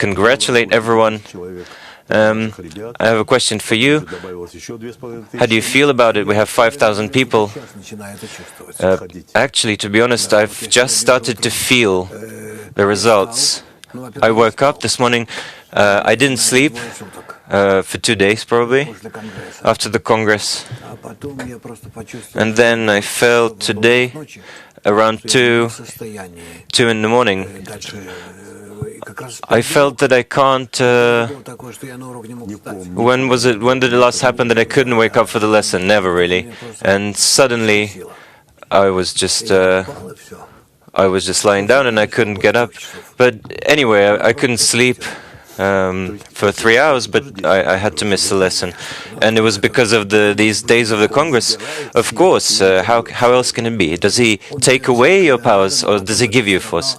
congratulate everyone. I have a question for you. How do you feel about it? We have 5,000 people. Actually, to be honest, I've just started to feel the results. I woke up this morning. I didn't sleep for 2 days, probably, after the Congress. And then I felt today, around 2 in the morning, I felt that I can't... when did it last happen that I couldn't wake up for the lesson? Never really. And suddenly I was just lying down and I couldn't get up. But anyway, I couldn't sleep for 3 hours, but I had to miss the lesson. And it was because of these days of the Congress. Of course, how else can it be? Does he take away your powers, or does he give you force?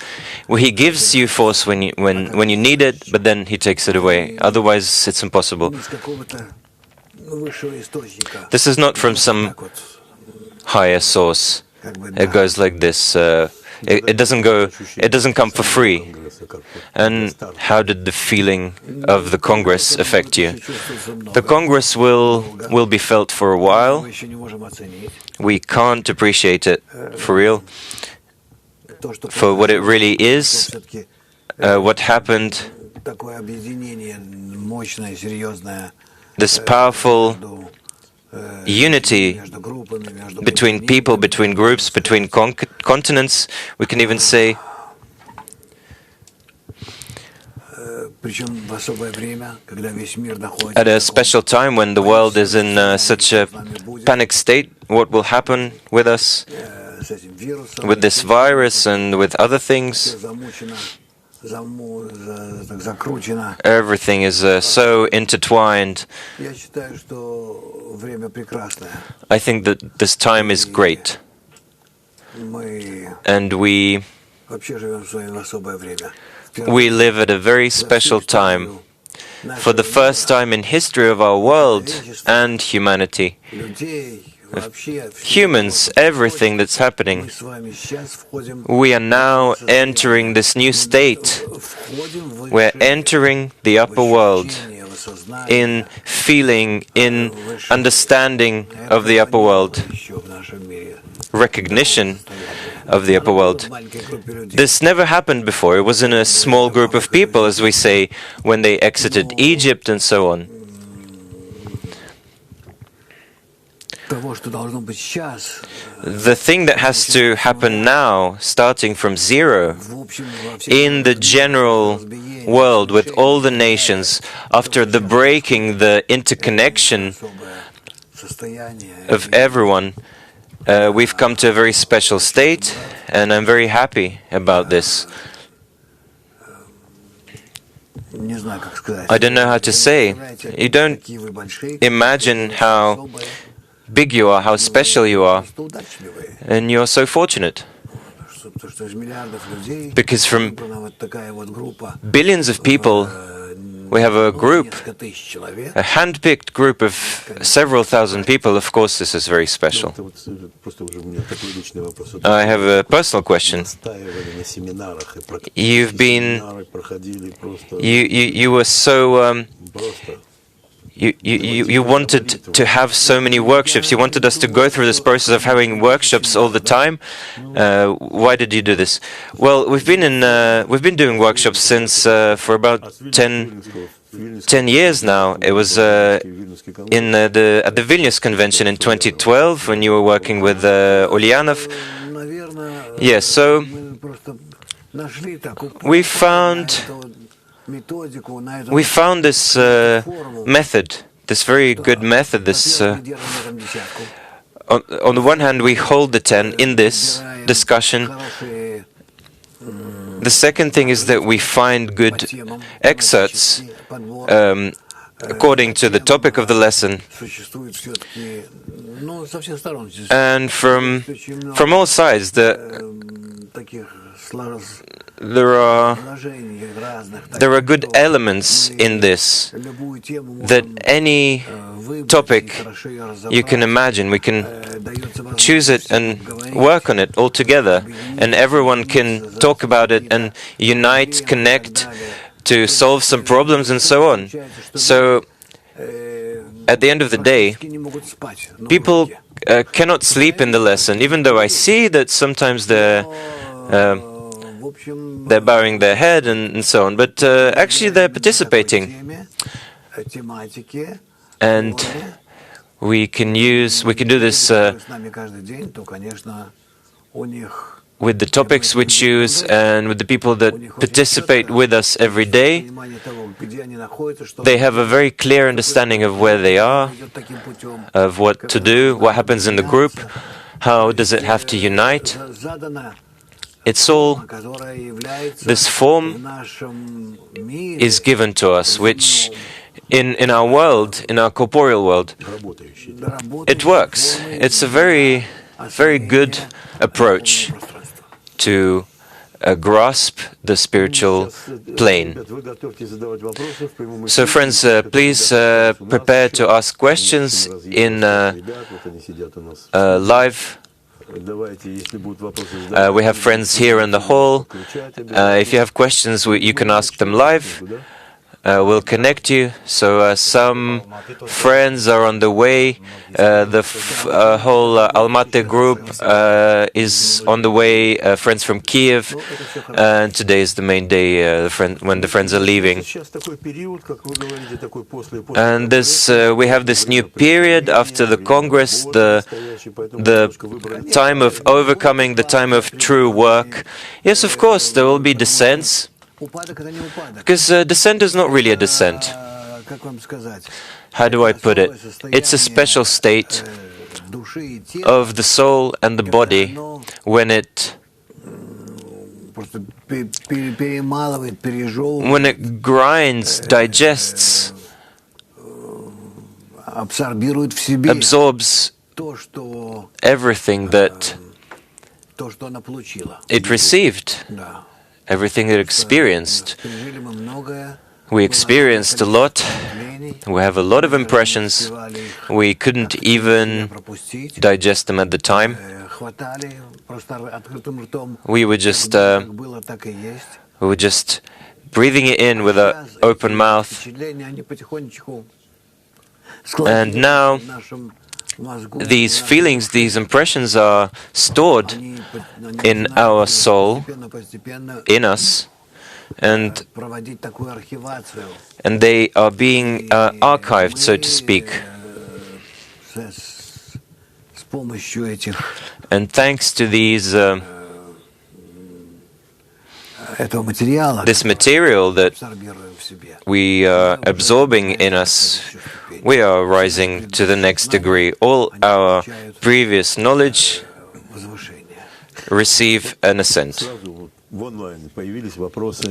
Well, he gives you force when you need it, but then he takes it away. Otherwise, it's impossible. This is not from some higher source. It goes like this. It doesn't come for free. And how did the feeling of the Congress affect you? The Congress will be felt for a while. We can't appreciate it for real, for what it really is, what happened, this powerful unity between people, between groups, between continents, we can even say. At a special time when the world is in such a panic state, what will happen with us, with this virus and with other things? Everything is so intertwined. I think that this time is great. And we live at a very special time. For the first time in history of our world and humanity, humans, everything that's happening, we are now entering this new state. We're entering the upper world in feeling, in understanding of the upper world, recognition of the upper world. This never happened before. It was in a small group of people, as we say, when they exited Egypt and so on. The thing that has to happen now, starting from zero, in the general world with all the nations, after the breaking, the interconnection of everyone, we've come to a very special state, and I'm very happy about this. I don't know how to say. You don't imagine how big you are, how special you are, and you're so fortunate. Because from billions of people, we have a group, a hand-picked group of several thousand people. Of course, this is very special. I have a personal question. You were so... You wanted to have so many workshops. You wanted us to go through this process of having workshops all the time. Why did you do this? Well, we've been doing workshops since for about 10 years now. It was at the Vilnius Convention in 2012 when you were working with Ulyanov. Yes, so we found this method, this very good method. This on the one hand, we hold the 10 in this discussion. The second thing is that we find good excerpts according to the topic of the lesson, and from all sides. There are good elements in this, that any topic you can imagine, we can choose it and work on it all together, and everyone can talk about it and unite, connect to solve some problems and so on. So, at the end of the day, people cannot sleep in the lesson, even though I see that sometimes they're bowing their head and so on, but actually they're participating. And we can do this with the topics we choose and with the people that participate with us every day. They have a very clear understanding of where they are, of what to do, what happens in the group, how does it have to unite. It's all, this form is given to us, which in our world, in our corporeal world, it works. It's a very, very good approach to grasp the spiritual plane. So friends, please prepare to ask questions in live. We have friends here in the hall. If you have questions, you can ask them live. We'll connect you. So some friends are on the way. The whole Almaty group is on the way. Friends from Kiev. And today is the main day when the friends are leaving. And this we have this new period after the Congress, the time of overcoming, the time of true work. Yes, of course, there will be dissents. Because descent is not really a descent. How do I put it? It's a special state of the soul and the body when it grinds, digests, absorbs everything that it received. Everything it experienced. We experienced a lot. We have a lot of impressions. We couldn't even digest them at the time. We were just breathing it in with an open mouth. And now these feelings, these impressions are stored in our soul, in us, and they are being archived, so to speak. And thanks to these this material that we are absorbing in us, we are rising to the next degree. All our previous knowledge receive an ascent.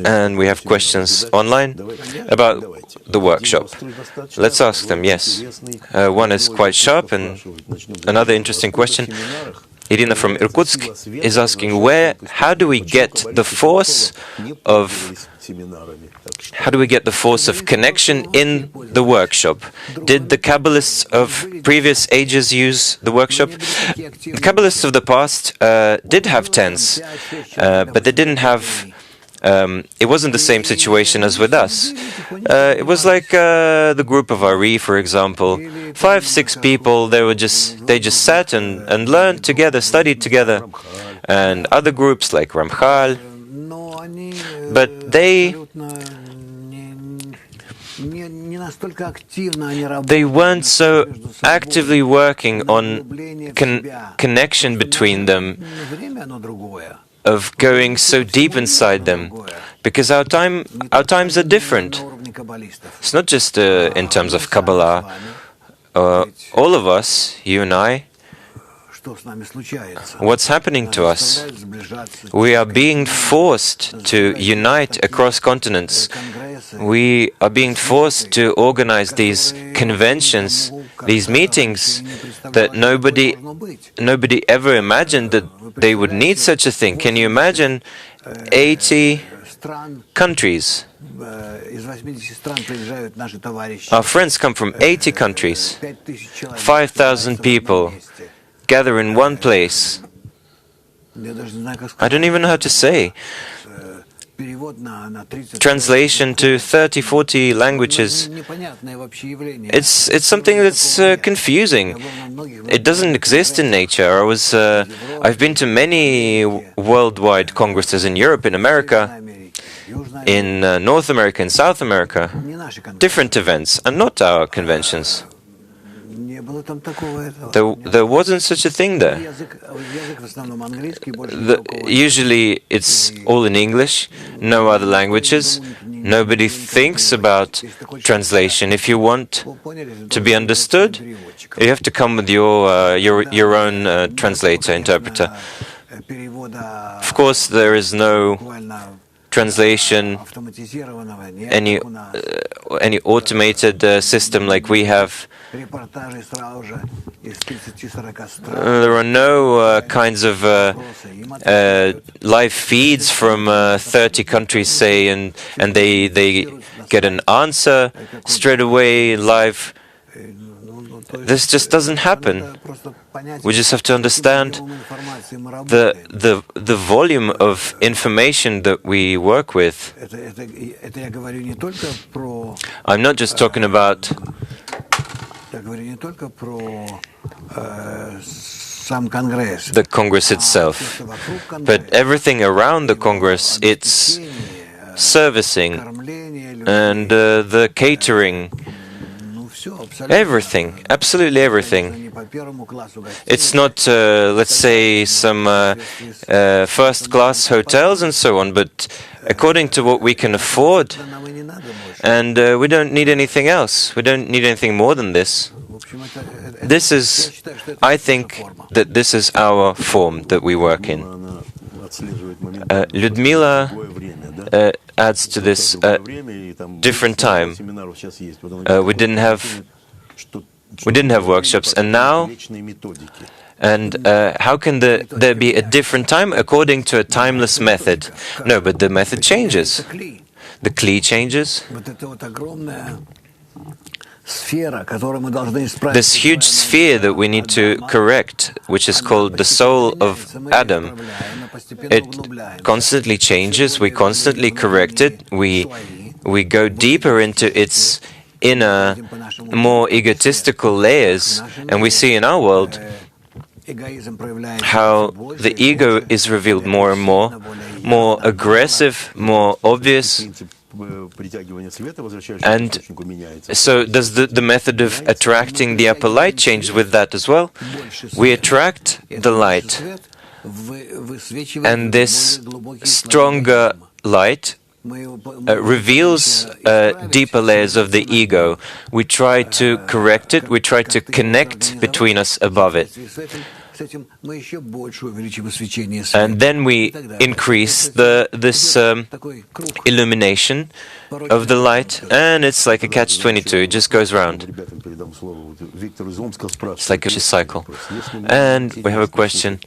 And we have questions online about the workshop. Let's ask them, yes. One is quite sharp, and another interesting question. Irina from Irkutsk is asking, how do we get the force of connection in the workshop? Did the Kabbalists of previous ages use the workshop? The Kabbalists of the past did have tents, but they didn't have. It wasn't the same situation as with us. It was like the group of Ari, for example. 5, 6 people. They just sat and learned together, studied together, and other groups like Ramchal. But they weren't so actively working on connection between them, of going so deep inside them, because our times are different. It's not just in terms of Kabbalah. All of us, you and I, what's happening to us? We are being forced to unite across continents. We are being forced to organize these conventions, these meetings that nobody ever imagined that they would need such a thing. Can you imagine 80 countries? Our friends come from 80 countries. 5,000 people gather in one place. I don't even know how to say. translation to 30, 40 languages. It's something that's confusing. It doesn't exist in nature. I've been to many worldwide congresses in Europe, in America, in North America, in South America. Different events, and not our conventions. There wasn't such a thing there. Usually it's all in English, no other languages. Nobody thinks about translation. If you want to be understood, you have to come with your own translator, interpreter. Of course, there is no translation, any automated system like we have. There are no kinds of live feeds from 30 countries, say, and they get an answer straight away live. This just doesn't happen. We just have to understand the volume of information that we work with. I'm not just talking about the Congress itself, but everything around the Congress, its servicing and the catering. Everything, absolutely everything. It's not, let's say, some first-class hotels and so on, but according to what we can afford. And we don't need anything else. We don't need anything more than this. I think that this is our form that we work in. Ludmila adds to this different time. We didn't have workshops, and now, how can there be a different time according to a timeless method? No, but the method changes. The kli changes. This huge sphere that we need to correct, which is called the soul of Adam, it constantly changes, we constantly correct it, we go deeper into its inner, more egotistical layers, and we see in our world how the ego is revealed more and more aggressive, more obvious. And so does the method of attracting the upper light change with that as well? We attract the light, and this stronger light reveals deeper layers of the ego. We try to correct it, we try to connect between us above it. And then we increase this illumination of the light, and it's like a catch-22. It just goes round. It's like a cycle. And we have a question.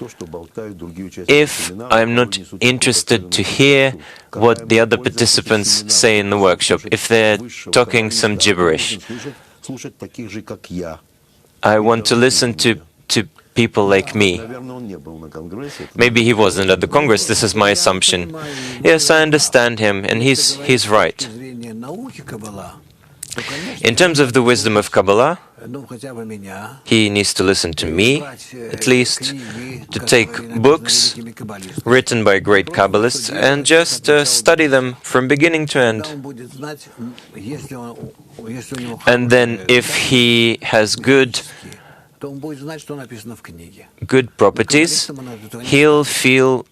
If I'm not interested to hear what the other participants say in the workshop, if they're talking some gibberish, I want to listen to people like me. Maybe he wasn't at the Congress, this is my assumption. Yes, I understand him, and he's right. In terms of the wisdom of Kabbalah, he needs to listen to me, at least, to take books written by great Kabbalists and just study them from beginning to end. And then if he has good properties, he'll feel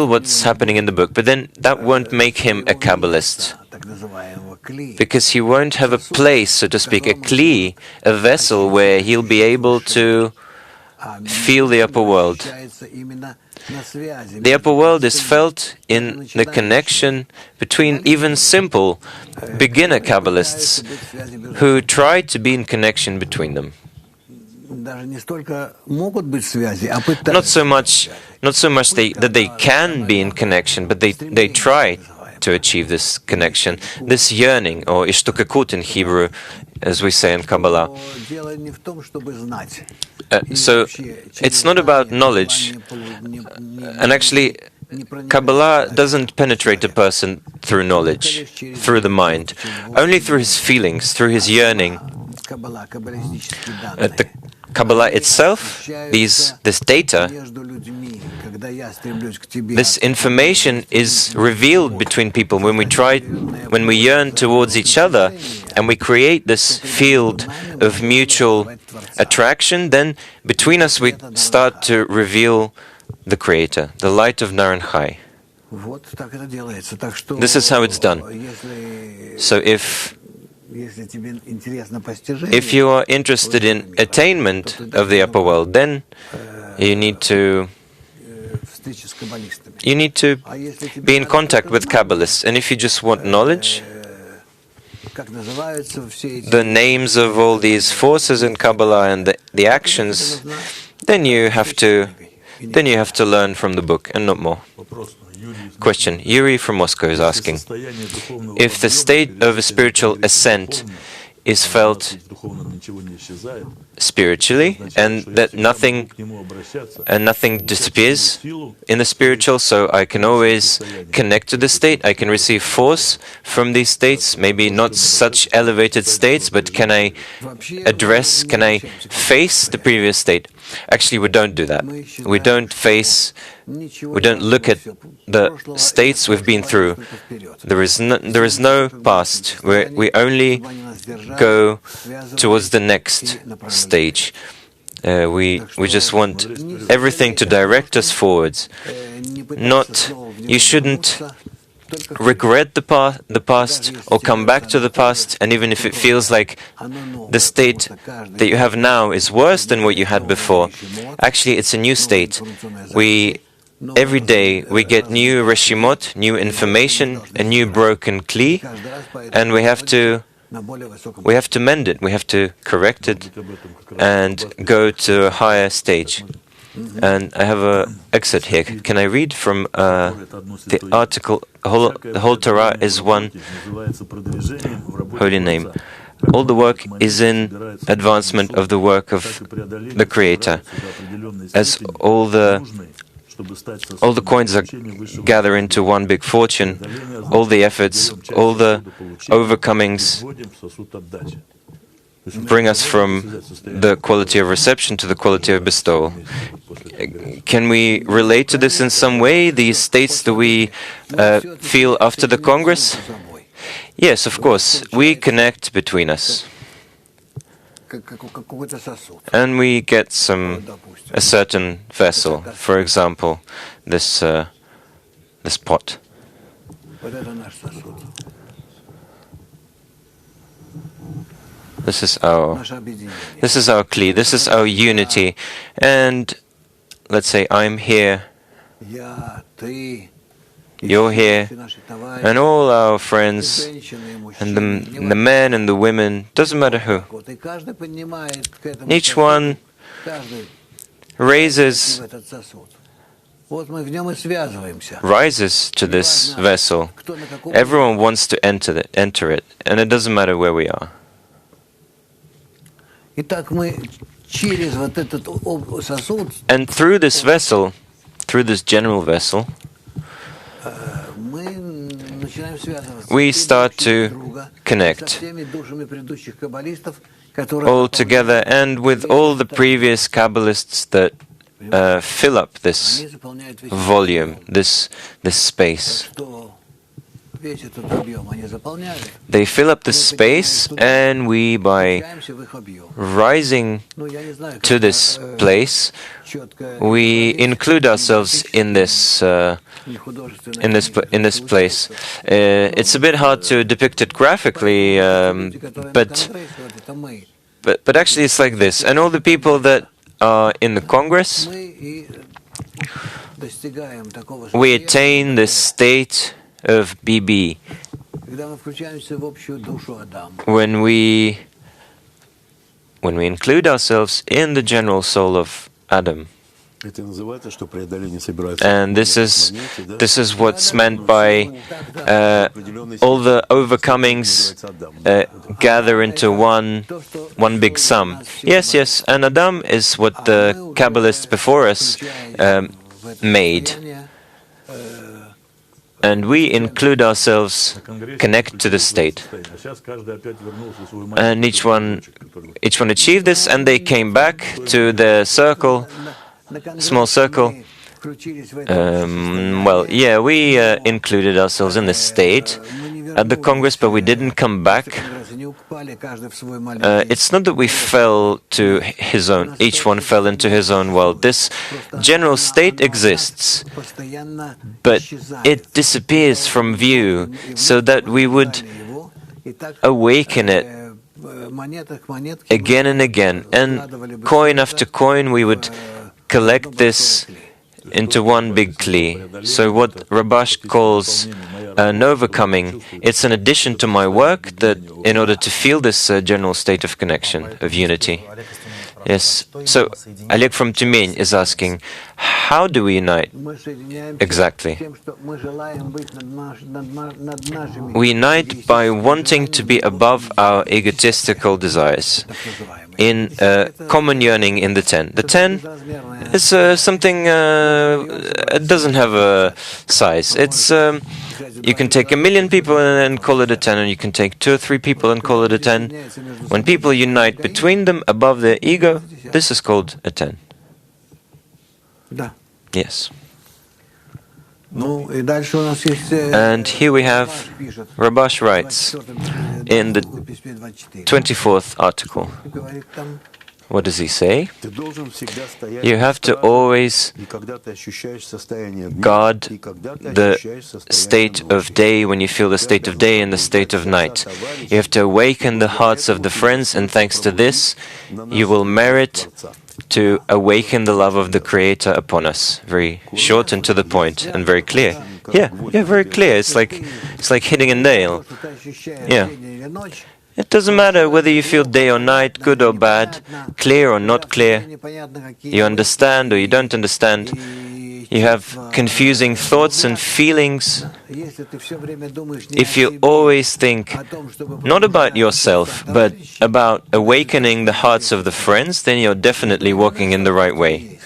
what's happening in the book, but then that won't make him a Kabbalist, because he won't have a place, so to speak, a kli, a vessel where he'll be able to feel the upper world. The upper world is felt in the connection between even simple beginner Kabbalists who try to be in connection between them. Not so much that they can be in connection, but they try to achieve this connection, this yearning, or ishtukakut in Hebrew, as we say in Kabbalah. So it's not about knowledge, and actually Kabbalah doesn't penetrate a person through knowledge, through the mind, only through his feelings, through his yearning. The Kabbalah itself, this data, this information is revealed between people when we yearn towards each other, and we create this field of mutual attraction. Then between us we start to reveal the Creator, the light of Naranjai. This is how it's done. So if you are interested in attainment of the upper world, then you need to be in contact with Kabbalists. And if you just want knowledge, the names of all these forces in Kabbalah and the actions, then you have to learn from the book and not more. Question. Yuri from Moscow is asking, if the state of a spiritual ascent is felt spiritually, and that nothing disappears in the spiritual, so I can always connect to the state, I can receive force from these states, maybe not such elevated states, but can I face the previous state? Actually, we don't do that. We don't look at the states we've been through. There is no past. We only go towards the next stage. We just want everything to direct us forwards. You shouldn't regret the past or come back to the past, and even if it feels like the state that you have now is worse than what you had before, actually it's a new state. Every day we get new reshimot, new information, a new broken kli, and we have to mend it, we have to correct it and go to a higher stage. And I have an excerpt here. Can I read from the article? The whole Torah is one holy name. All the work is in advancement of the work of the Creator. As all the coins are gather into one big fortune, all the efforts, all the overcomings bring us from the quality of reception to the quality of bestowal. Can we relate to this in some way, these states that we feel after the Congress? Yes, of course. We connect between us. And we get a certain vessel. For example, this pot. This is our kli, this is our unity. And let's say I'm here, you're here, and all our friends, and the men and the women, doesn't matter who. Each one rises to this vessel. Everyone wants to enter it, and it doesn't matter where we are. And through this vessel, through this general vessel, we start to connect all together and with all the previous Kabbalists that fill up this volume, this space. They fill up the space, and we, by rising to this place, we include ourselves in this place. It's a bit hard to depict it graphically, but actually it's like this. And all the people that are in the Congress, we attain this state of BB when we include ourselves in the general soul of Adam. And this is what's meant by all the overcomings gather into one big sum. Yes, and Adam is what the Kabbalists before us made. and we include ourselves, connect to the state. And each one achieved this, and they came back to their circle, small circle. Well, yeah, we included ourselves in the state at the Congress, but we didn't come back. It's not that we fell to his own, each one fell into his own world. This general state exists, but it disappears from view so that we would awaken it again and again. And coin after coin, we would collect this into one big kli. So what Rabash calls an overcoming, it's an addition to my work that in order to feel this general state of connection, of unity. Yes. So Oleg from Tyumen is asking, how do we unite? Exactly. We unite by wanting to be above our egotistical desires, in common yearning in the ten. The ten is something, it doesn't have a size. It's you can take 1 million people and call it a 10, and you can take 2 or 3 people and call it a 10. When people unite between them above their ego, this is called a 10. Yes. And here we have, Rabash writes in the 24th article. What does he say? You have to always guard the state of day when you feel the state of day and the state of night. You have to awaken the hearts of the friends, and thanks to this, you will merit to awaken the love of the Creator upon us. Very short and to the point, and very clear. Yeah, very clear. It's like hitting a nail. Yeah. It doesn't matter whether you feel day or night, good or bad, clear or not clear, you understand or you don't understand, you have confusing thoughts and feelings. If you always think not about yourself, but about awakening the hearts of the friends, then you're definitely walking in the right way.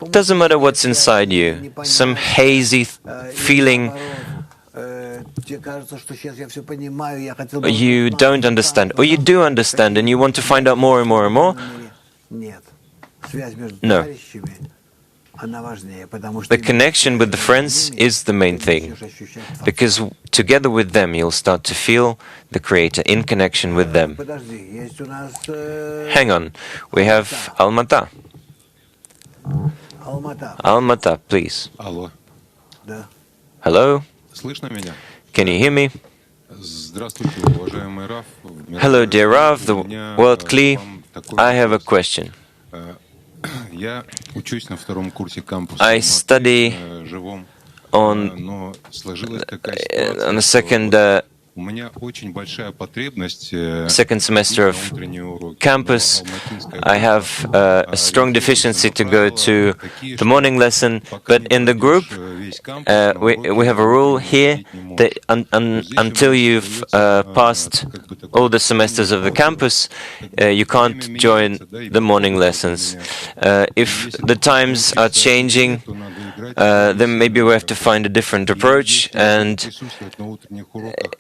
It doesn't matter what's inside you, some hazy feeling, you don't understand, or you do understand and you want to find out more and more and more. No. The connection with the friends is the main thing, because together with them you'll start to feel the Creator in connection with them. Hang on, we have Almata. Almata, please. Hello? Can you hear me? Hello, dear Rav, the World Kli. I have a question. I study on the second semester of campus. I have a strong deficiency to go to the morning lesson, but in the group we have a rule here that until you've passed all the semesters of the campus, you can't join the morning lessons. If the times are changing, then maybe we have to find a different approach, and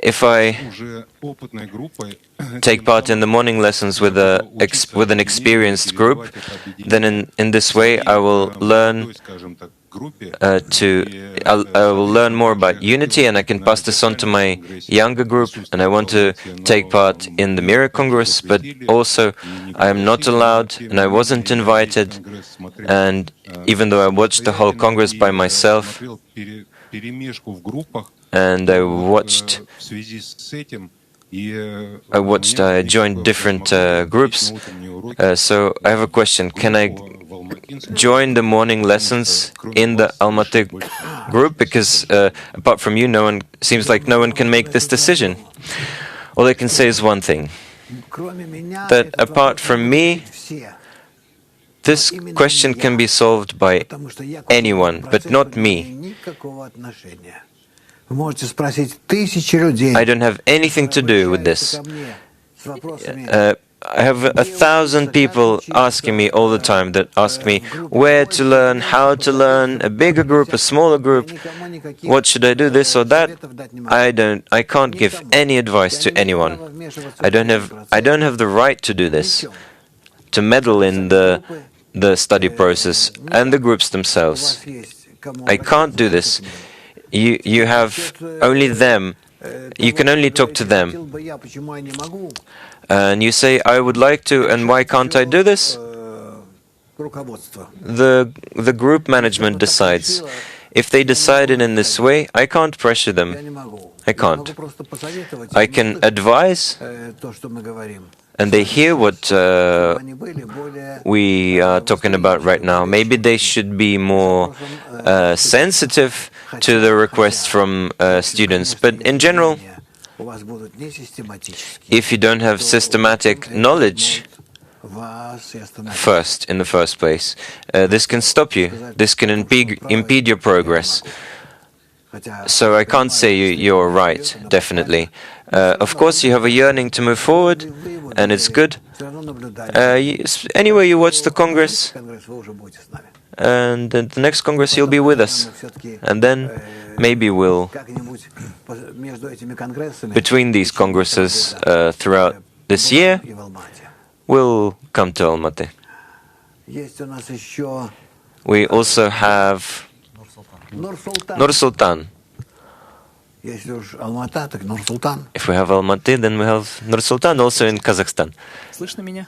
if I take part in the morning lessons with an experienced group, then in this way I will learn I will learn more about unity, and I can pass this on to my younger group. And I want to take part in the Mirror Congress, but also I am not allowed, and I wasn't invited. And even though I watched the whole Congress by myself, and I joined different groups. So I have a question. Can I join the morning lessons in the Almaty group? Because apart from you, seems like no one can make this decision. All I can say is one thing, that apart from me, this question can be solved by anyone, but not me. I don't have anything to do with this. I have 1,000 people asking me all the time that ask me where to learn, how to learn, a bigger group, a smaller group, what should I do, this or that. I can't give any advice to anyone. I don't have the right to do this, to meddle in the study process and the groups themselves. I can't do this. You have only them. You can only talk to them. And you say, I would like to, and why can't I do this? The group management decides. If they decided in this way, I can't pressure them. I can't. I can advise, and they hear what we are talking about right now. Maybe they should be more sensitive to the requests from students. But in general, if you don't have systematic knowledge in the first place, this can stop you. This can impede your progress. So I can't say you're right, definitely. Of course, you have a yearning to move forward, and it's good. Anyway, you watch the Congress, and at the next Congress you'll be with us. And then maybe we'll, between these Congresses throughout this year, we'll come to Almaty. We also have Nur Sultan. If we have Almaty, then we have Nur Sultan, also in Kazakhstan.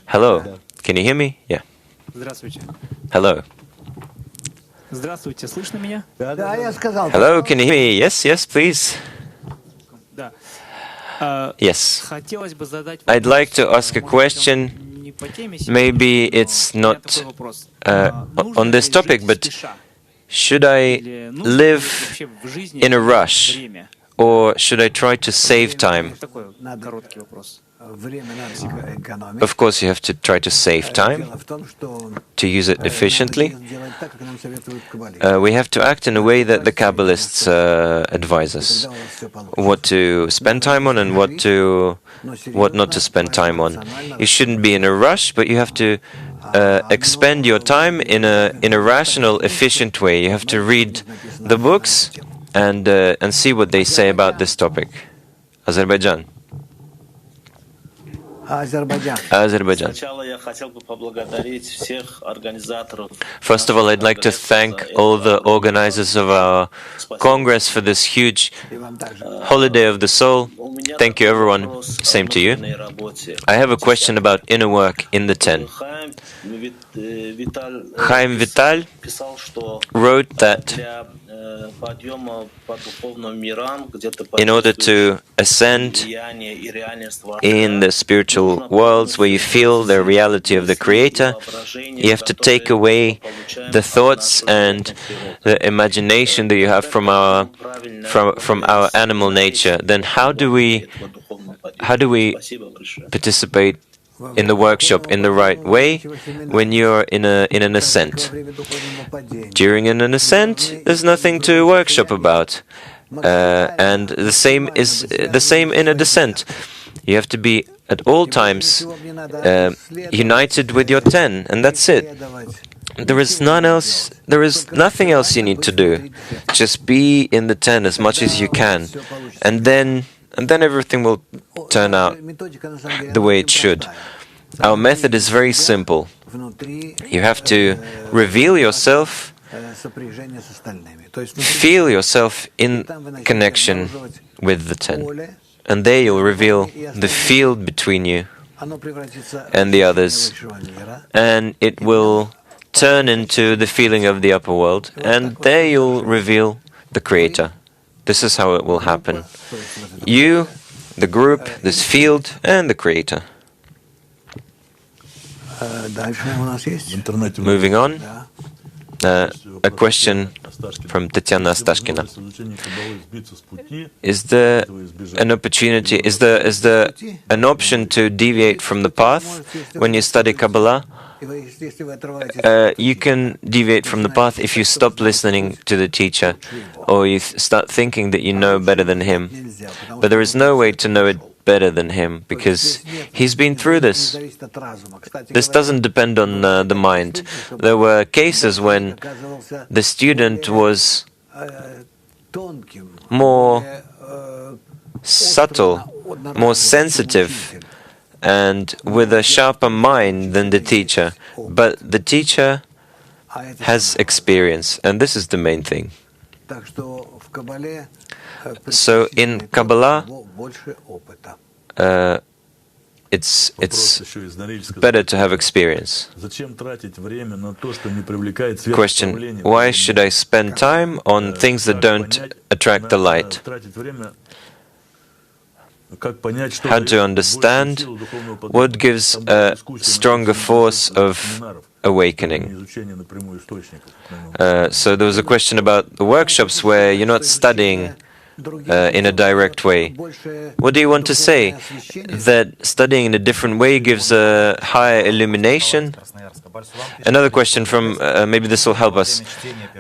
Hello, can you hear me? Yeah. Hello. Hello, can you hear me? Yes, please. Yes. I'd like to ask a question. Maybe it's not on this topic, but should I live in a rush, or should I try to save time? Of course, you have to try to save time, to use it efficiently. We have to act in a way that the Kabbalists advise us, what to spend time on and what not to spend time on. You shouldn't be in a rush, but you have to expend your time in a rational, efficient way. You have to read the books and see what they say about this topic. Azerbaijan. First of all, I'd like to thank all the organizers of our Congress for this huge holiday of the soul. Thank you, everyone. Same to you. I have a question about inner work in the 10. Chaim Vital wrote that in order to ascend in the spiritual worlds where you feel the reality of the Creator, you have to take away the thoughts and the imagination that you have from our animal nature. Then how do we participate in the workshop in the right way when you're in an ascent? During an ascent, there's nothing to workshop about, and the same in a descent. You have to be at all times united with your 10, and that's it. There is nothing else you need to do. Just be in the 10 as much as you can, and then everything will turn out the way it should. Our method is very simple. You have to reveal yourself, feel yourself in connection with the 10. And there you'll reveal the field between you and the others. And it will turn into the feeling of the upper world. And there you'll reveal the Creator. This is how it will happen. You, the group, this field, and the Creator. Moving on, a question from Tatiana Stashkina. Is there an opportunity, is there an option to deviate from the path when you study Kabbalah? You can deviate from the path if you stop listening to the teacher, or you start thinking that you know better than him. But there is no way to know it better than him because he's been through this. This doesn't depend on the mind. There were cases when the student was more subtle, more sensitive, and with a sharper mind than the teacher. But the teacher has experience, and this is the main thing. So in Kabbalah, it's better to have experience. Question: why should I spend time on things that don't attract the light? How to understand what gives a stronger force of awakening. So there was a question about the workshops where you're not studying in a direct way. What do you want to say? That studying in a different way gives a higher illumination? Another question from, maybe this will help us.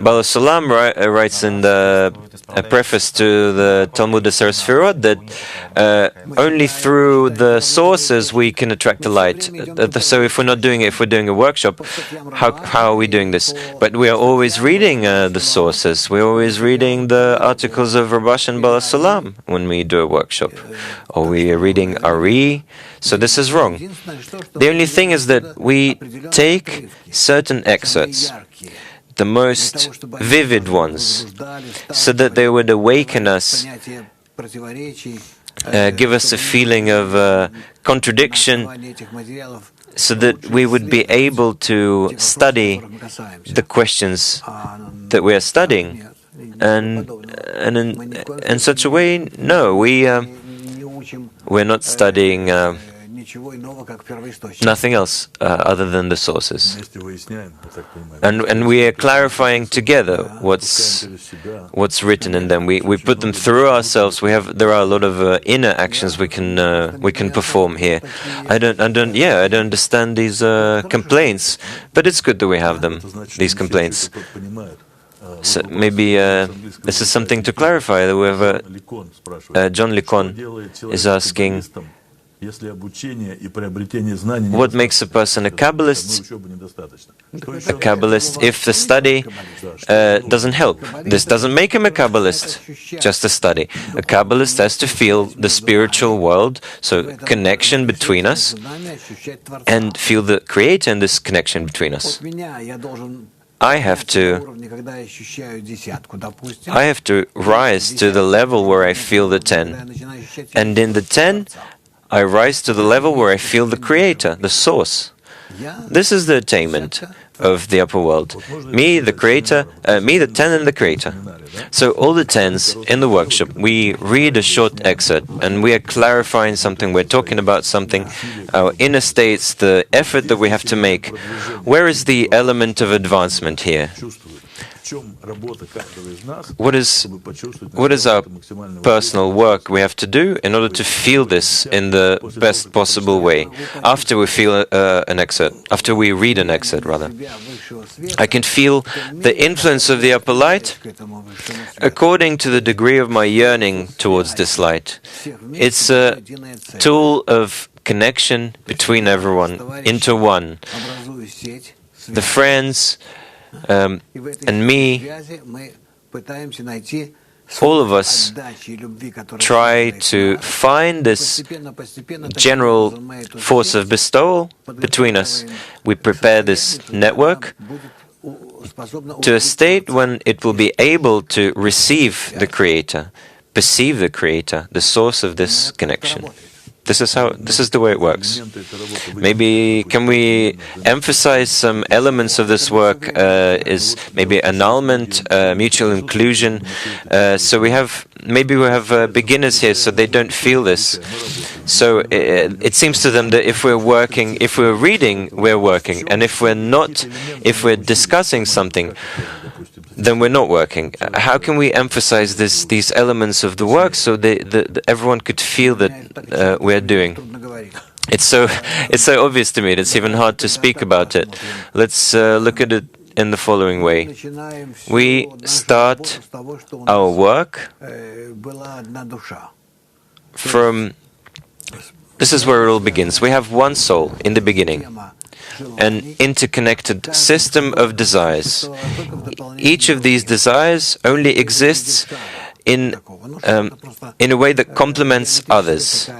Bala Sulam writes in the preface to the Talmud Aser Sfirot that only through the sources we can attract the light. So if we're not doing it, if we're doing a workshop, how are we doing this? But we are always reading the sources. We're always reading the articles of Rabash and Bala Sulam when we do a workshop. Or we are reading Ari. So this is wrong. The only thing is that we take certain excerpts, the most vivid ones, so that they would awaken us, give us a feeling of contradiction, so that we would be able to study the questions that we are studying. And in such a way, no, we're not studying nothing else other than the sources. And we are clarifying together what's written in them. We put them through ourselves. There are a lot of inner actions we can perform here. I don't understand these complaints, but it's good that we have them. These complaints. So maybe this is something to clarify. That we have John Likon is asking, what makes a person a Kabbalist? A Kabbalist if the study doesn't help. This doesn't make him a Kabbalist, just a study. A Kabbalist has to feel the spiritual world, so connection between us, and feel the Creator in this connection between us. I have to rise to the level where I feel the 10. And in the 10, I rise to the level where I feel the Creator, the Source. This is the attainment of the upper world. Me, the Creator, me, the 10, and the Creator. So all the 10s in the workshop, we read a short excerpt, and we are clarifying something, we're talking about something, our inner states, the effort that we have to make. Where is the element of advancement here? What is our personal work we have to do in order to feel this in the best possible way? After we feel an excerpt, after we read an excerpt, rather, I can feel the influence of the upper light according to the degree of my yearning towards this light. It's a tool of connection between everyone into one. The friends and me, all of us try to find this general force of bestowal between us. We prepare this network to a state when it will be able to receive the Creator, perceive the Creator, the source of this connection. This is the way it works. Maybe can we emphasize some elements of this work? Is maybe annulment, mutual inclusion. So we have beginners here, so they don't feel this. So it seems to them that if we're reading, we're working, and if we're discussing something, then we're not working. How can we emphasize these elements of the work so that everyone could feel that we're doing? It's so obvious to me. It's even hard to speak about it. Let's look at it in the following way. We start our work from This is where it all begins. We have one soul in the beginning, an interconnected system of desires. Each of these desires only exists in a way that complements others.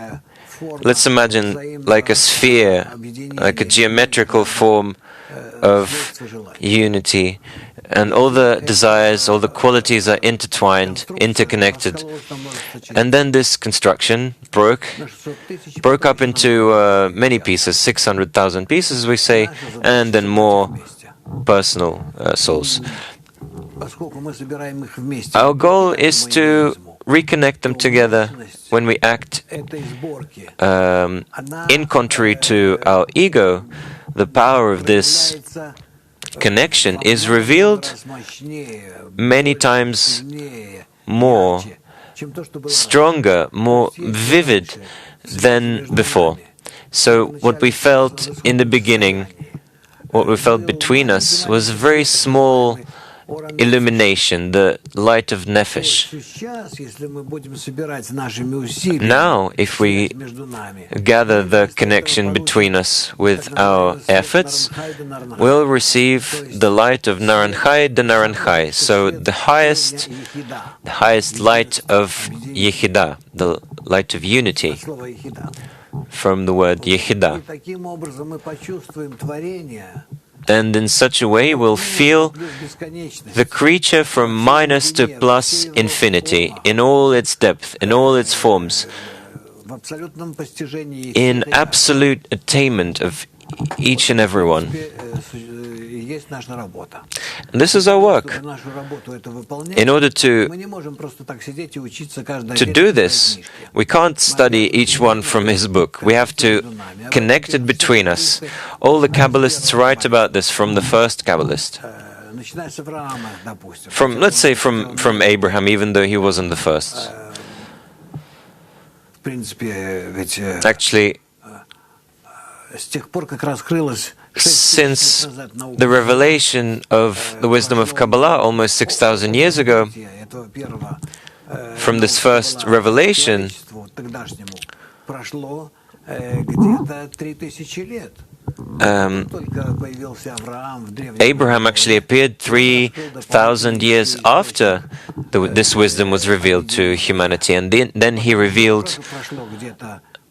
Let's imagine like a sphere, like a geometrical form of unity, and all the desires, all the qualities are intertwined, interconnected. And then this construction broke up into many pieces, 600,000 pieces, we say, and then more personal souls. Our goal is to reconnect them together when we act in contrary to our ego. The power of this connection is revealed many times more, stronger, more vivid than before. So what we felt in the beginning, what we felt between us, was a very small illumination, the light of Nefesh. Now, if we gather the connection between us with our efforts, we'll receive the light of Naranchai de Naranchai, so the highest light of Yechida, the light of unity, from the word Yechida. And in such a way we'll feel the creature from minus to plus infinity, in all its depth, in all its forms, in absolute attainment of each and every one. And this is our work. In order to do this, we can't study each one from his book. We have to connect it between us. All the Kabbalists write about this, from the first Kabbalist. Let's say from Abraham, even though he wasn't the first. Actually, since the revelation of the wisdom of Kabbalah almost 6,000 years ago, from this first revelation, Abraham actually appeared 3,000 years after this wisdom was revealed to humanity, and then he revealed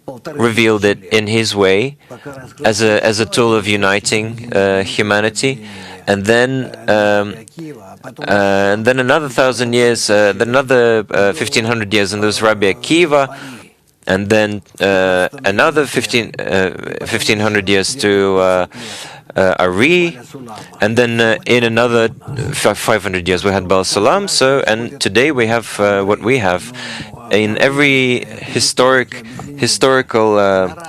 it in his way as a tool of uniting humanity, and then another 1,000 years, then another 1,500 years, and there was Rabbi Akiva, and then another 1,500 years to Ari, and then in another 500 years we had Baal Salam. So, and today we have what we have. In every historical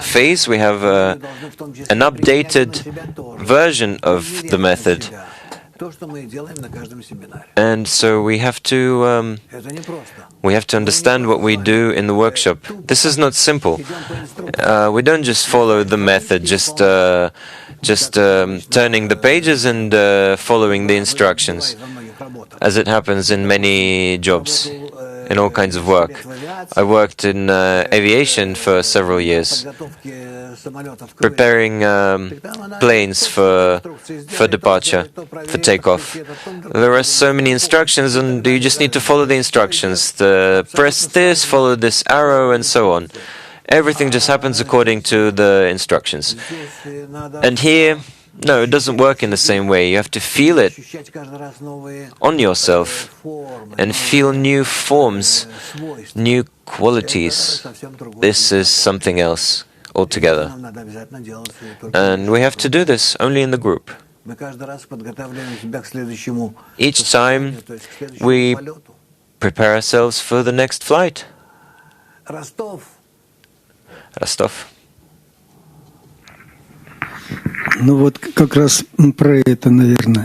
phase, we have an updated version of the method. And so we have to understand what we do in the workshop. This is not simple. We don't just follow the method, just turning the pages and following the instructions, as it happens in many jobs, in all kinds of work. I worked in aviation for several years, preparing planes for departure, for takeoff. There are so many instructions, and you just need to follow the instructions. Press this, follow this arrow, and so on. Everything just happens according to the instructions. And here, no, it doesn't work in the same way. You have to feel it on yourself and feel new forms, new qualities. This is something else altogether. And we have to do this only in the group. Each time we prepare ourselves for the next flight. Rostov.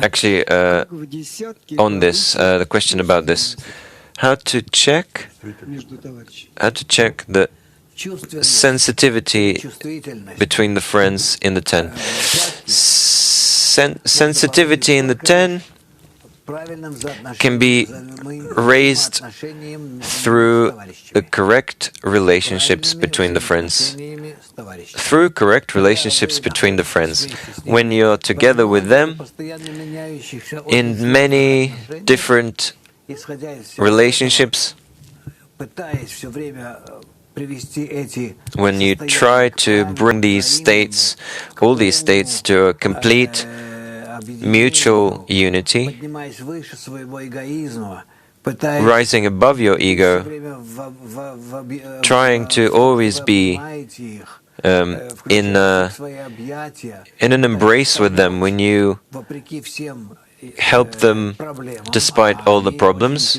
Actually, on this, the question about this, how to check the sensitivity between the friends in the 10. Sensitivity in the 10 can be raised through the correct relationships between the friends. Through correct relationships between the friends. When you're together with them in many different relationships, when you try to bring these states, all these states, to a complete mutual unity, rising above your ego, trying to always be in an embrace with them, when you help them despite all the problems,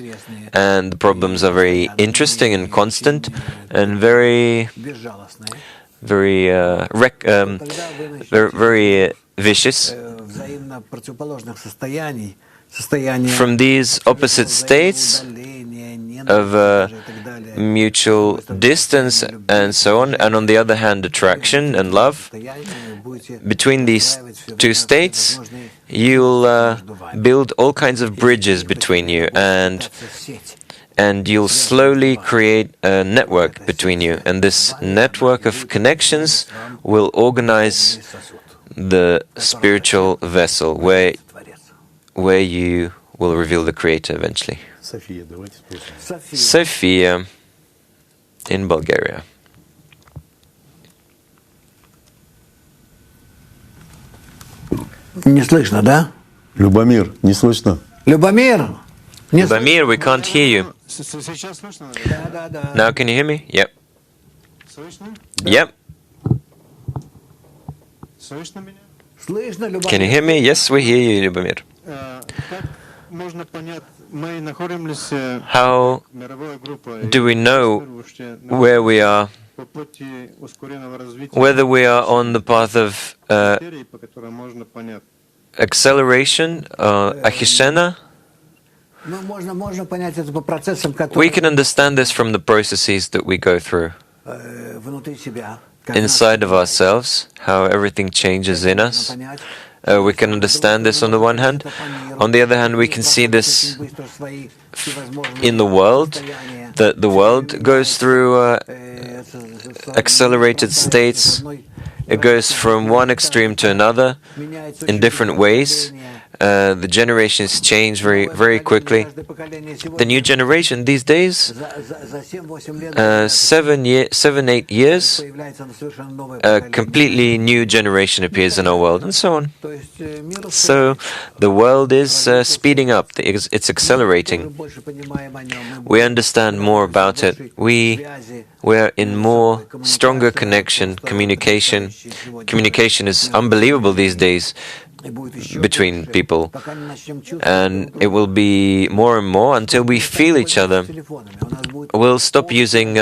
and the problems are very interesting and constant and very vicious. From these opposite states of mutual distance and so on, and on the other hand attraction and love, between these two states you'll build all kinds of bridges between you, and you'll slowly create a network between you, and this network of connections will organize the spiritual vessel where you will reveal the Creator eventually. Sophia in Bulgaria. Не слышно, да? Любомир, не слышно. Любомир! Любомир, we can't hear you. Now can you hear me? Yep. Yep. Can you hear me? Yes, we hear you, Любомир. How do we know where we are, whether we are on the path of acceleration, ahishena? We can understand this from the processes that we go through inside of ourselves, how everything changes in us. We can understand this on the one hand. On the other hand, we can see this in the world, that the world goes through accelerated states. It goes from one extreme to another in different ways. The generations change very, very quickly. The new generation these days, 7-8 years, a completely new generation appears in our world, and so on. So the world is speeding up, it's accelerating. We understand more about it. We are in more stronger connection, communication. Communication is unbelievable these days between people, and it will be more and more until we feel each other. We'll stop using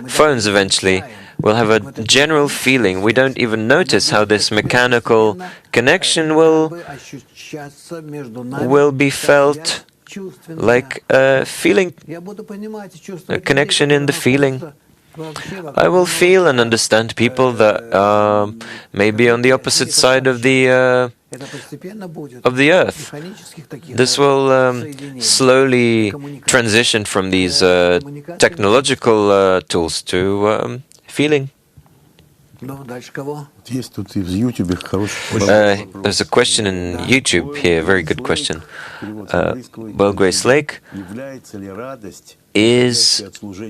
phones eventually. We'll have a general feeling. We don't even notice how this mechanical connection will be felt like a feeling, a connection in the feeling. I will feel and understand people that are maybe on the opposite side of the earth. This will slowly transition from these technological tools to feeling. There's a question in YouTube here, very good question. Well, Grace Lake, is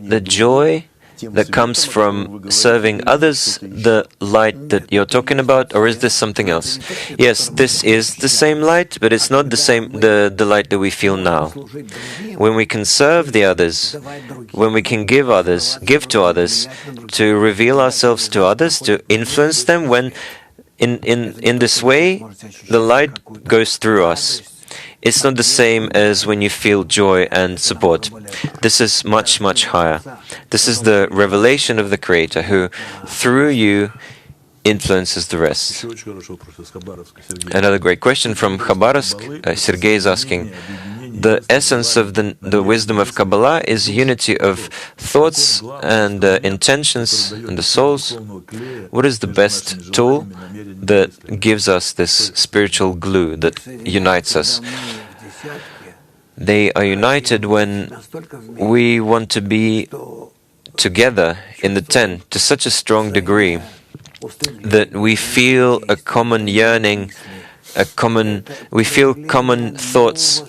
the joy that comes from serving others the light that you're talking about, or is this something else? Yes, this is the same light, but it's not the same the light that we feel now. When we can serve the others, when we can give to others, to reveal ourselves to others, to influence them, when in this way the light goes through us. It's not the same as when you feel joy and support. This is much, much higher. This is the revelation of the Creator who, through you, influences the rest. Another great question from Khabarovsk. Sergei is asking, the essence of the wisdom of Kabbalah is unity of thoughts and intentions and the souls. What is the best tool that gives us this spiritual glue that unites us? They are united when we want to be together in the ten to such a strong degree that we feel a common yearning, we feel common thoughts.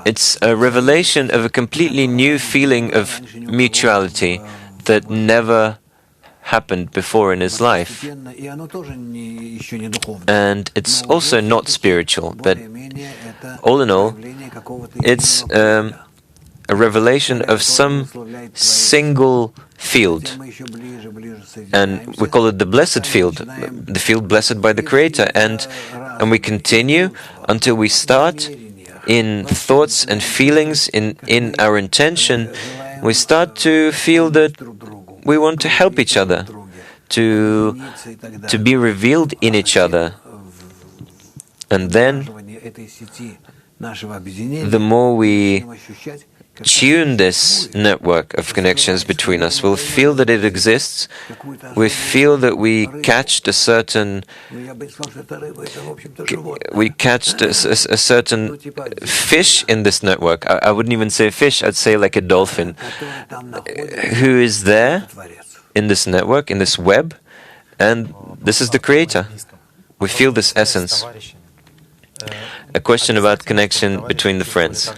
It's a revelation of a completely new feeling of mutuality that never happened before in his life. And it's also not spiritual, but all in all, it's a revelation of some single field. And we call it the blessed field, the field blessed by the Creator. And we continue until we start in thoughts and feelings, in our intention, we start to feel that we want to help each other, to be revealed in each other. And then, the more we tune this network of connections between us, we'll feel that it exists. We feel that we catched a certain fish in this network. I wouldn't even say fish, I'd say like a dolphin, who is there in this network, in this web, and this is the Creator. We feel this essence. A question about connection between the friends.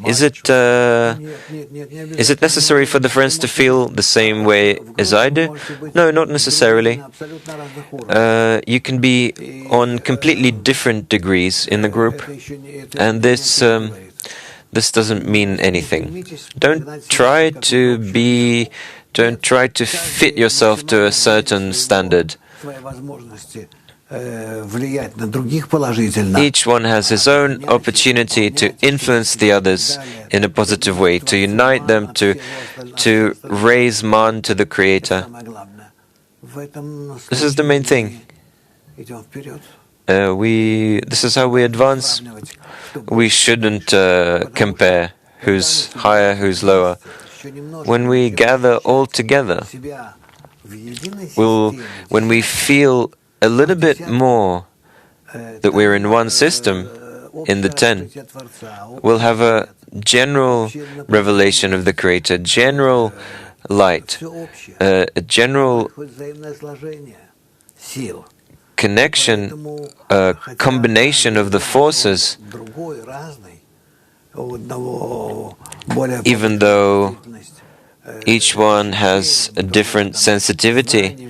Is it necessary for the friends to feel the same way as I do? No, not necessarily. You can be on completely different degrees in the group, and this doesn't mean anything. Don't try to fit yourself to a certain standard. Each one has his own opportunity to influence the others in a positive way, to unite them, to raise man to the Creator. This is the main thing. This is how we advance. We shouldn't compare who's higher, who's lower. When we gather all together, when we feel a little bit more that we're in one system, in the ten, we'll have a general revelation of the Creator, general light, a general connection, a combination of the forces, even though each one has a different sensitivity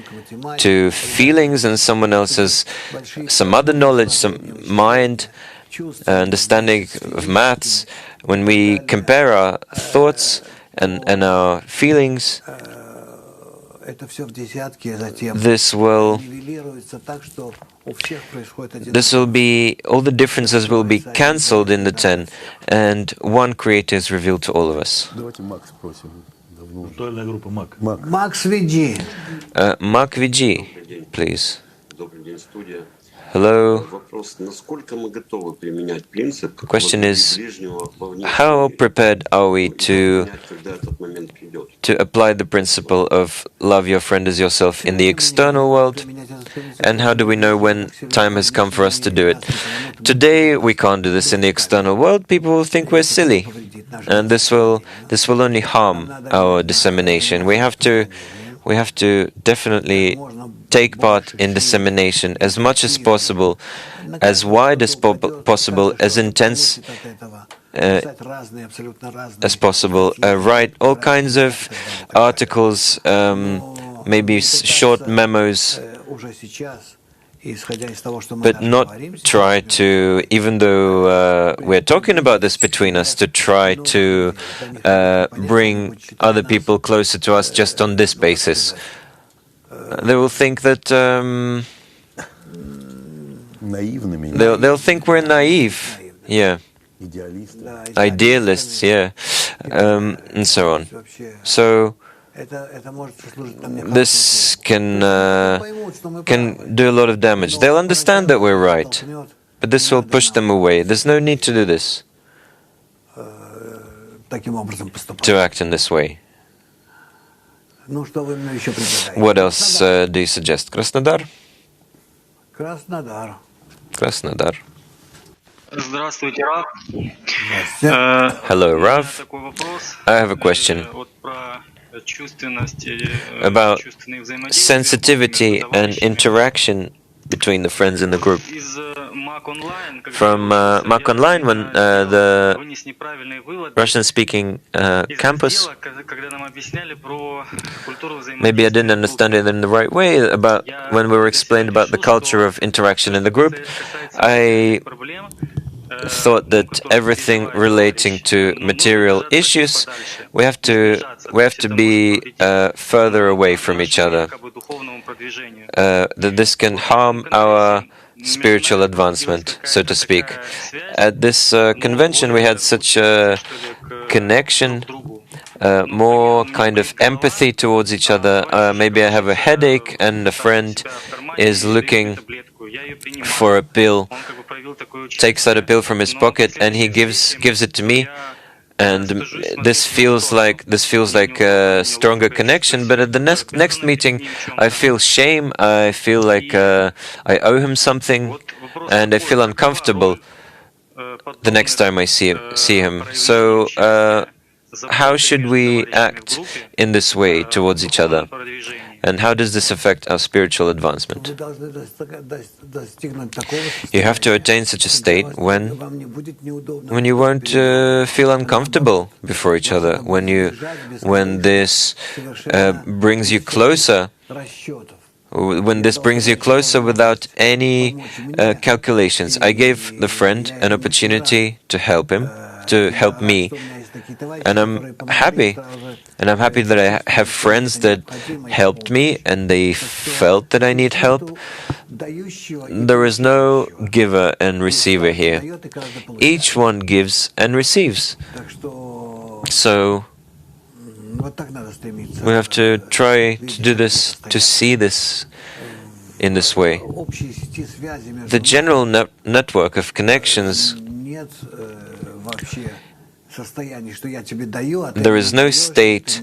to feelings, and someone else has some other knowledge, some mind, understanding of maths. When we compare our thoughts and our feelings, this will be, all the differences will be cancelled in the ten, and one Creator is revealed to all of us. Mark VG, please. Hello. The question is, how prepared are we to apply the principle of love your friend as yourself in the external world? And how do we know when time has come for us to do it? Today we can't do this in the external world. People will think we're silly, and this will only harm our dissemination. We have to definitely take part in dissemination as much as possible, as wide as possible, as intense as possible. Write all kinds of articles, maybe short memos, but not try to, even though we're talking about this between us, to try to bring other people closer to us just on this basis. They will think that they'll think we're naive, yeah, idealists, yeah, and so on. So this can do a lot of damage. They'll understand that we're right, but this will push them away. There's no need to do this, to act in this way. What else do you suggest? Krasnodar? Krasnodar. Здравствуйте, Раф. Hello, У меня Rav. такой вопрос. I have a question Вот про чувственность, about чувственные взаимодействия sensitivity между and товарищами. interaction between the friends in the group. Из Mac Online, когда From я Mac учился, Online, when я the вынес неправильные выводы Russian-speaking из campus, раздела, когда нам объясняли про культуру maybe I взаимодействия didn't в understand группе. it in the right way about when we were Я для себя explained about the решил, culture что of interaction in the что group. касается I материальных проблем, thought that которые everything переживает relating товарищ, to нужно material держаться от них issues, подальше, we have не to сближаться, we то have есть to это может be повредить further away from each нашему other. якобы духовному продвижению. That this can Вот на этом harm our конгрессе spiritual между нами появилась advancement, so to какая-то speak. такая связь, At this но convention, we had более such близкая, a что ли, к connection, друг другу. Но при more этом у меня kind of болит голова, empathy towards each а other. товарищ Maybe I have a роется headache, and a там у friend себя в кармане is и дает мне looking таблетку. Я ее for a принимаю. pill, Он как бы проявил такое takes out a участие. pill from his Но при pocket, and he следующей gives встрече it to me. я And стыжусь this смотреть в его feels сторону. like Мне a неудобно, stronger неловко, я connection. чувствую But себя at the next обязанным meeting, перед ним в I чем-то. feel shame. I feel like И I owe him something, вот вопрос and I такой, feel какова uncomfortable роль the next подобных time I see him. проявлений So, участия, how заботы should между we товарищами в act группе in this way в towards each духовном other? продвижении? And how does this affect our spiritual advancement? Вы должны достигнуть такого You have to состояния, attain such a когда state вам не будет неудобно when you won't feel uncomfortable before each other, when this brings you closer, расчетов. when this brings you closer without any calculations. I gave the friend an opportunity to help him, to help me, and I'm happy. And I'm happy that I have friends that helped me and they felt that I need help. There is no giver and receiver here. Each one gives and receives. So we have to try to do this, to see this in this way. The general network of connections, there is no state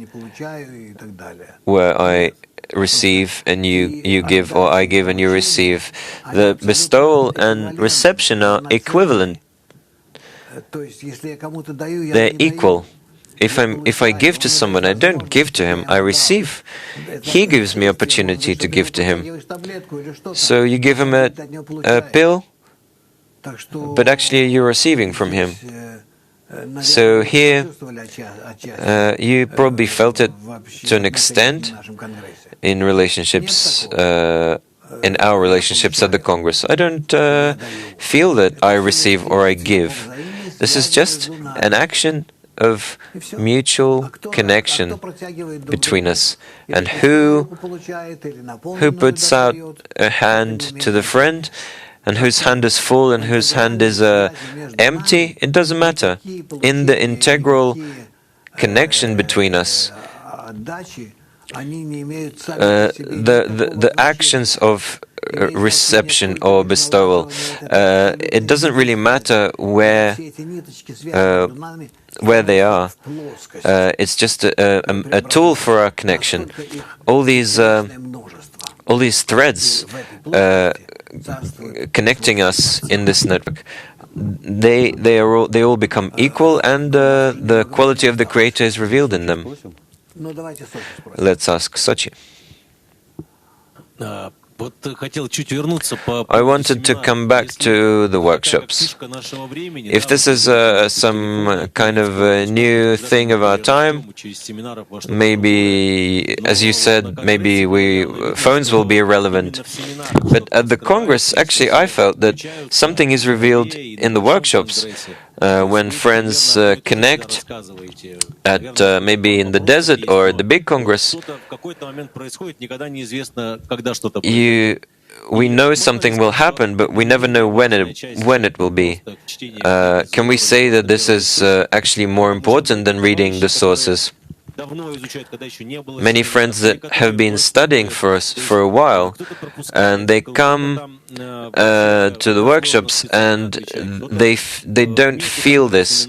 where I receive and you give, or I give and you receive. The bestowal and reception are equivalent. They're equal. If I give to someone, I don't give to him, I receive. He gives me opportunity to give to him. So you give him a pill, but actually you're receiving from him. So here, you probably felt it to an extent in relationships, in our relationships at the Congress. I don't feel that I receive or I give. This is just an action of mutual connection between us. And who puts out a hand to the friend, and whose hand is full and whose hand is empty, it doesn't matter. In the integral connection between us, the actions of reception or bestowal, it doesn't really matter where they are. It's just a tool for our connection. All these threads connecting us in this network, they all become equal, and the quality of the Creator is revealed in them. Let's ask Sochi. I wanted to come back to the workshops. If this is some kind of a new thing of our time, maybe, as you said, maybe phones will be irrelevant. But at the Congress, actually, I felt that something is revealed in the workshops. When friends connect at maybe in the desert or the big Congress, we know something will happen, but we never know when it will be. Can we say that this is actually more important than reading the sources? Many friends that have been studying for us for a while, and they come to the workshops, and they don't feel this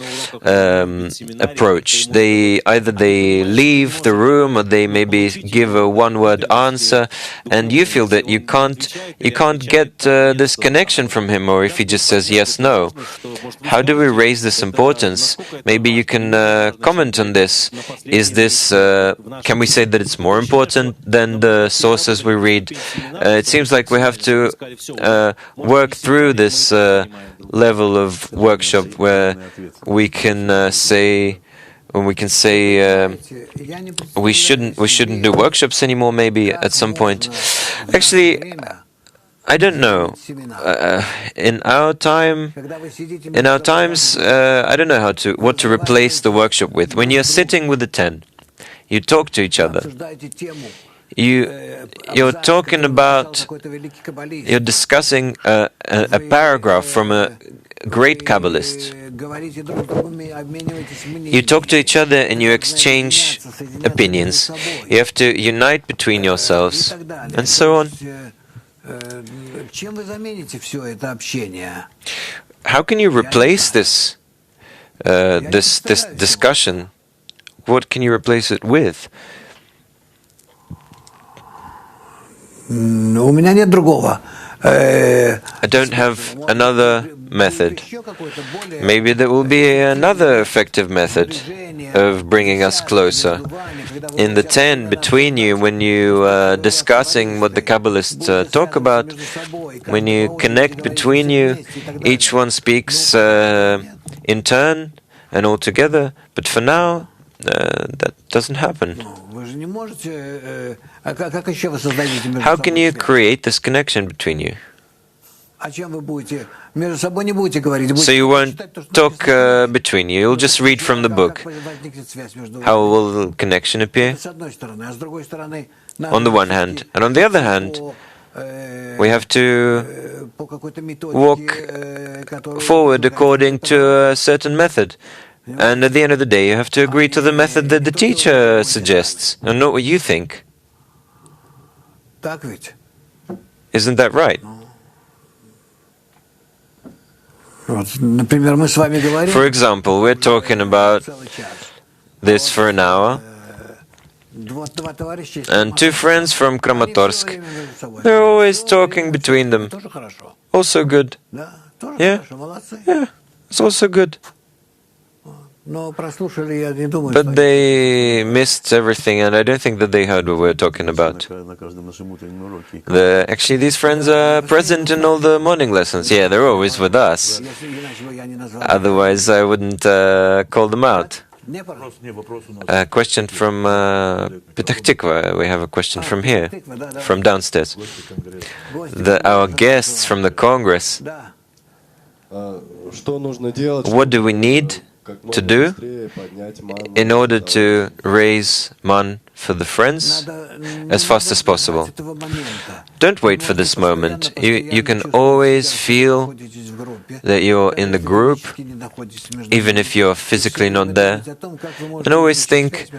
approach. Either they leave the room, or they maybe give a one-word answer, and you feel that you can't get this connection from him, or if he just says yes, no. How do we raise this importance? Maybe you can comment on this. Is this can we say that it's more important than the sources we read? It seems like we have to work through this level of workshop where we can say we shouldn't do workshops anymore. Maybe at some point. Actually, I don't know. In our times, I don't know what to replace the workshop with. When you're sitting with the 10, you talk to each other. You're talking about, you're discussing a paragraph from a great Kabbalist. You talk to each other and you exchange opinions. You have to unite between yourselves, and so on. How can you replace this discussion? What can you replace it with? I don't have another method. Maybe there will be another effective method of bringing us closer. In the 10 between you, when you are discussing what the Kabbalists talk about, when you connect between you, each one speaks in turn and all together. But for now, that doesn't happen. How can you create this connection between you? So you won't talk between you, you'll just read from the book. How will the connection appear? On the one hand. And on the other hand, we have to walk forward according to a certain method. And at the end of the day, you have to agree to the method that the teacher suggests, and not what you think. Isn't that right? For example, we're talking about this for an hour, and two friends from Kramatorsk, they're always talking between them. Also good. Yeah, it's also good. But they missed everything, and I don't think that they heard what we're talking about. Actually, these friends are present in all the morning lessons. Yeah, they're always with us. Otherwise, I wouldn't call them out. A question from Petach Tikva. We have a question from here, from downstairs. Our guests from the Congress. What do we need to do in order to raise man for the friends as fast as possible? Don't wait for this moment. You can always feel that you're in the group, even if you're physically not there, and always think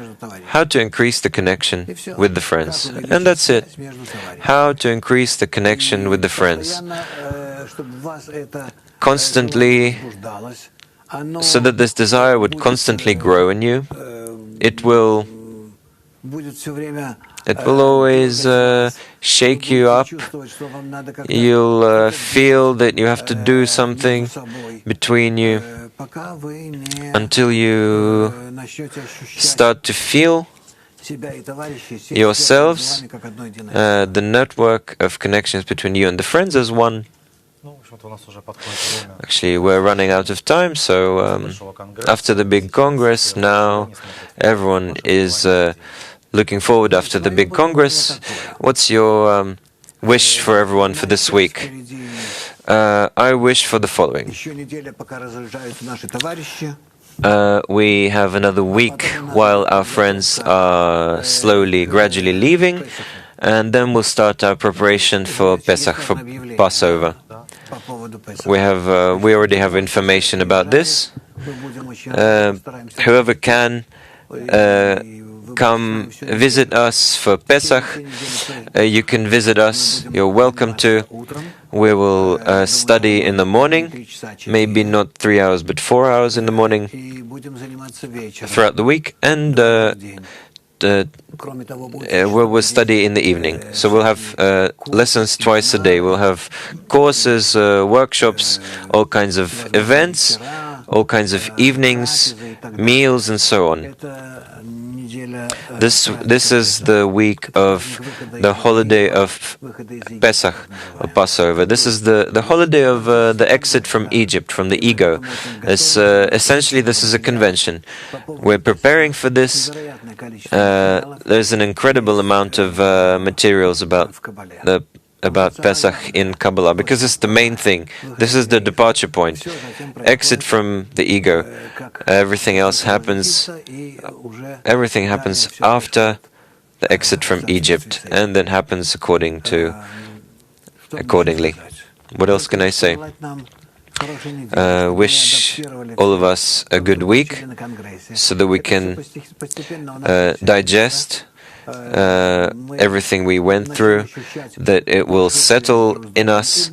how to increase the connection with the friends. And that's it. How to increase the connection with the friends. Constantly, so that this desire would constantly grow in you. It will always shake you up. You'll feel that you have to do something between you until you start to feel yourselves, the network of connections between you and the friends as one. Actually, we're running out of time, so after the big Congress, now everyone is looking forward after the big Congress. What's your wish for everyone for this week? I wish for the following. We have another week while our friends are gradually leaving, and then we'll start our preparation for Pesach, for Passover. We already have information about this. Whoever can come visit us for Pesach, you can visit us. You're welcome to. We will study in the morning, maybe not 3 hours, but 4 hours in the morning throughout the week, and we will study in the evening. So we'll have lessons twice a day. We'll have courses, workshops, all kinds of events, all kinds of evenings, meals, and so on. This is the week of the holiday of Pesach, or Passover. This is the holiday of the exit from Egypt, from the ego. Essentially, this is a convention. We're preparing for this. There's an incredible amount of materials about Pesach in Kabbalah, because it's the main thing. This is the departure point. Exit from the ego. Everything else happens. Everything happens after the exit from Egypt, and then happens accordingly. What else can I say? Wish all of us a good week, so that we can digest everything we went through, that it will settle in us,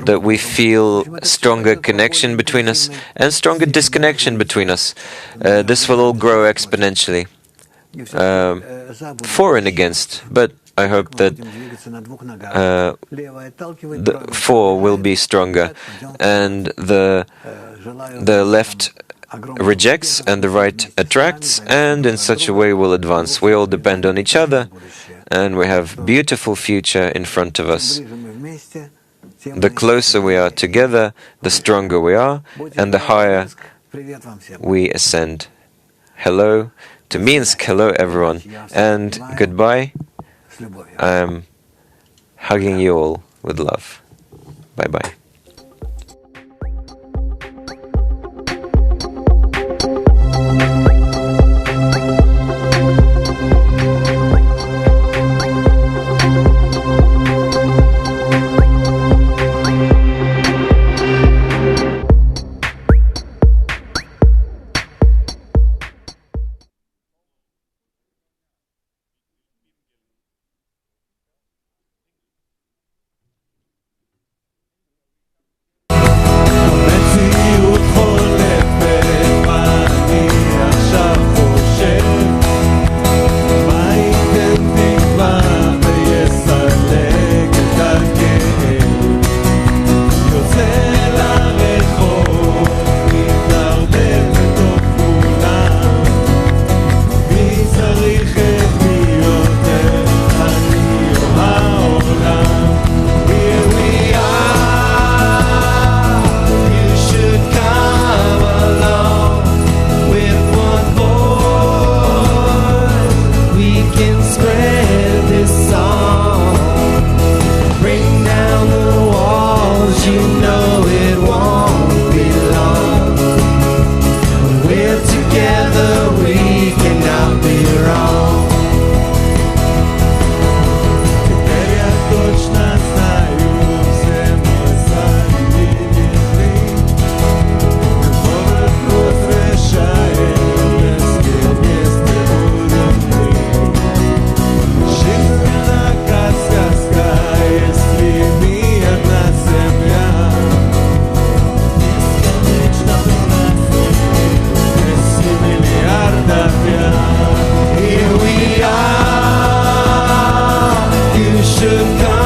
that we feel stronger connection between us and stronger disconnection between us. This will all grow exponentially, for and against, but I hope that the for will be stronger, and the left rejects and the right attracts, and in such a way will advance. We all depend on each other, and we have a beautiful future in front of us. The closer we are together, the stronger we are, and the higher we ascend. Hello to Minsk, hello everyone, and goodbye. I'm hugging you all with love. Bye-bye. Here we are, you should come.